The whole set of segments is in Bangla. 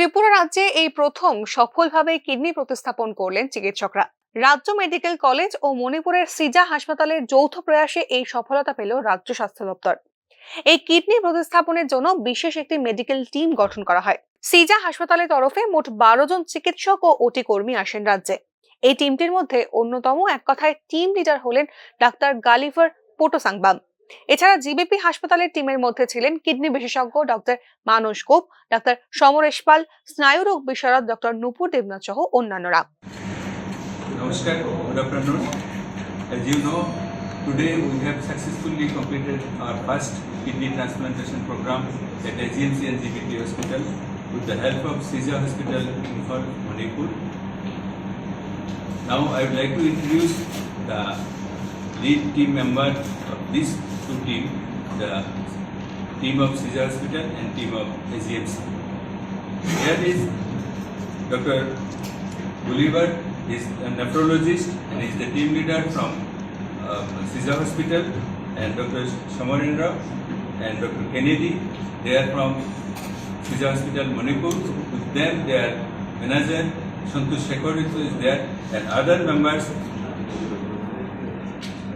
ত্রিপুরা রাজ্যে এই প্রথম সফলভাবে কিডনি প্রতিস্থাপন করলেন চিকিৎসকরা। রাজ্য মেডিকেল কলেজ ও মণিপুরের সিজা হাসপাতালের যৌথ প্রয়াসে এই সফলতা পেল রাজ্য স্বাস্থ্য দপ্তর। এই কিডনি প্রতিস্থাপনের জন্য বিশেষ একটি মেডিকেল টিম গঠন করা হয়। সিজা হাসপাতালের তরফে মোট 12 জন চিকিৎসক ও ওটি কর্মী আসেন রাজ্যে। এই টিমটির মধ্যে অন্যতম এক কথায় টিম লিডার হলেন ডাক্তার গালিভার পোটোসাংবাম। এছাড়া জিবিপি হাসপাতালের টিমের মধ্যে ছিলেন কিডনি বিশেষজ্ঞ ডক্টর মানস গোপ, ডাক্তার সমরেশ পাল, স্নায়ুরোগ বিশারদ ডক্টর নুপুর দেবনাথ সহ অন্যান্যরা। Namaskar, good afternoon. As you know, today we have successfully completed our first kidney transplantation program at AGMC and GBT Hospital with the help of Sija Hospital in Manipur. Now I would like to introduce the lead team member of these two teams, the team of Sija Hospital and team of AGMC. Here is Dr. Gulliver. He is a nephrologist and is the team leader from Sija Hospital, and Dr. Shamarendra and Dr. Kennedy, they are from Sija Hospital, Manipur. With them, their manager Santosh Shekhar is there, and other members.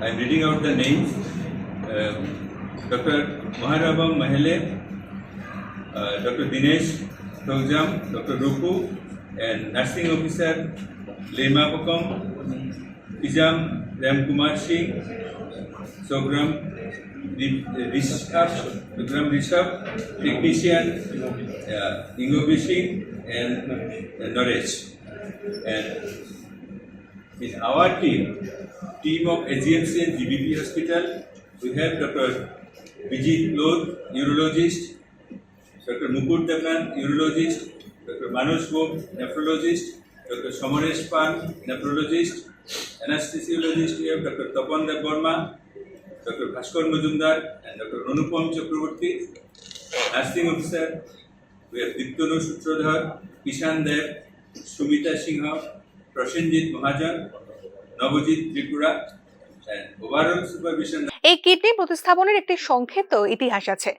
I am reading out the names. Dr. Maharabam Mahele, Dr. Dinesh Togjam, Dr. Rupu, and nursing officer Lema Pokom, Ijam Ram Kumar Singh, Sogram Rishabh, technician Ingobi Singh, and Naresh. And in our team of AGMC and GBP Hospital, we have Dr. Vijit Lod, urologist, Dr. Nupur Devanand, urologist, Dr. Manoj Gop, nephrologist, Dr. Somaresh Pan, nephrologist, anesthesiologist, we have Dr. Tapan Dev Burma, Dr. Bhaskar Majumdar, and Dr. Anupam Chakraborty. Nursing officer, we have Diktanu Sutradhar, Kishan Dev, Sumita Singha, Prashanjit Mahajan, Navajit Tripura, and overall supervision. এই কিডনি প্রতিস্থাপনের একটি সংক্ষিপ্ত ইতিহাস আছে।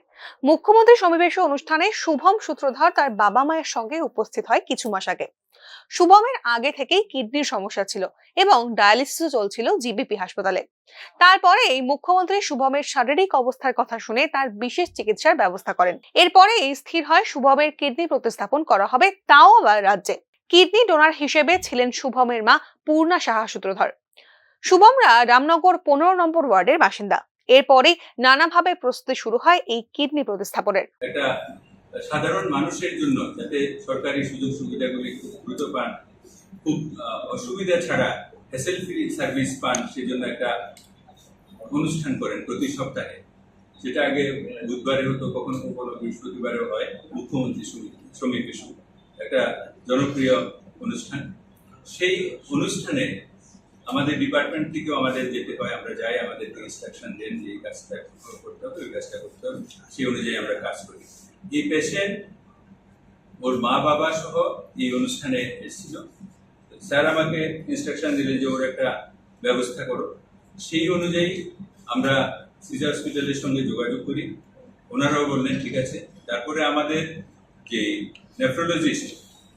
মুখ্যমন্ত্রী সমাবেশ অনুষ্ঠানে শুভম সূত্রধর তার বাবা মায়ের সঙ্গে উপস্থিত হয় কিছু মাস আগে। শুভমের আগে থেকেই কিডনির সমস্যা ছিল এবং ডায়ালিসিসও চলছিল জিবিপি হাসপাতালে। তারপরে এই মুখ্যমন্ত্রী শুভমের শারীরিক অবস্থার কথা শুনে তার বিশেষ চিকিৎসার ব্যবস্থা করেন। এরপরে স্থির হয় শুভমের কিডনি প্রতিস্থাপন করা হবে, তাও আবার রাজ্যে। কিডনি ডোনার হিসেবে ছিলেন শুভমের মা পূর্ণা সাহা সূত্রধর। শুভমরা রামনগর 15 নম্বর ওয়ার্ডের বাসিন্দা। এরপরে নানাভাবে প্রস্তুতি শুরু হয় এই কিডনি প্রতিস্থাপনের। একটা সাধারণ মানুষের জন্য যাতে সরকারি সুযোগ সুবিধাগুলি খুব দ্রুত পান, খুব অসুবিধা ছাড়া হ্যাসেল ফ্রি সার্ভিস পান, সেই জন্য একটা অনুষ্ঠান করেন প্রতি সপ্তাহে। সেটা আগে বুধবারে হতো, কখনো কখনো বৃহস্পতিবারেও হয়। মুখ্যমন্ত্রী শ্রমিক বিষয় একটা জনপ্রিয় অনুষ্ঠান। সেই অনুষ্ঠানে আমাদের ডিপার্টমেন্ট থেকেও আমাদের যেতে হয়, আমরা যাই, আমাদেরকে ইনস্ট্রাকশন দেন যে এই কাজটা করতে হবে, ওই কাজটা করতে হবে, সেই অনুযায়ী আমরা কাজ করি। এই পেশেন্ট ওর মা বাবা সহ এই অনুষ্ঠানে এসেছিল। স্যার আমাকে ইনস্ট্রাকশন দিলেন যে ওর একটা ব্যবস্থা করো। সেই অনুযায়ী আমরা সিজা হসপিটালের সঙ্গে যোগাযোগ করি, ওনারাও বললেন ঠিক আছে। তারপরে আমাদের যে নেফ্রোলজিস্ট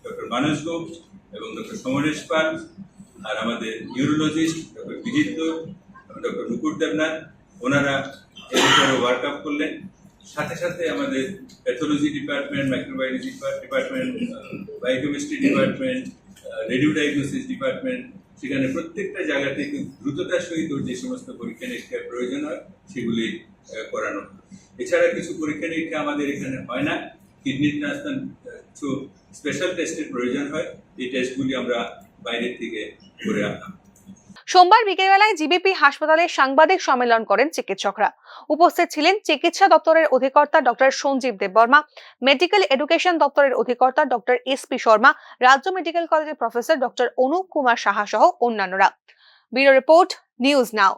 ডক্টর মানস গোপ এবং ডক্টর সমরেশ পাল, আর আমাদের ইউরোলজিস্ট ডক্টর বিজিত ডক্টর নুপুর দেবনাথ, ওনারা এর উপরে ওয়ার্ক আপ করলেন। সাথে সাথে আমাদের pathology department, microbiology department, biochemistry department, radio diagnosis department, সেখানে প্রত্যেকটা জায়গাতে খুব দ্রুততার সহিত যে সমস্ত পরীক্ষা নিরীক্ষার প্রয়োজন হয় সেগুলি করানো। এছাড়া কিছু পরীক্ষা নিরীক্ষা আমাদের এখানে হয় না। কিডনি ট্রান্সপ্লান্ট কিছু স্পেশাল টেস্টের প্রয়োজন হয়, এই টেস্টগুলি আমরা বাইরের থেকে করে আনলাম। সোমবার বিকেলবেলায় জিবিপি হাসপাতালে সাংবাদিক সম্মেলন করেন চিকিৎসকরা। উপস্থিত ছিলেন চিকিৎসা দপ্তরের অধিকর্তা doctor Sanjib Debbarma, medical education দপ্তরের অধিকর্তা ডক্টর এসপি শর্মা, রাজ্য মেডিকেল কলেজের প্রফেসর ডক্টর অনুপ কুমার সাহা সহ অন্যান্যরা। ব্যুরো রিপোর্ট, নিউজ নাও।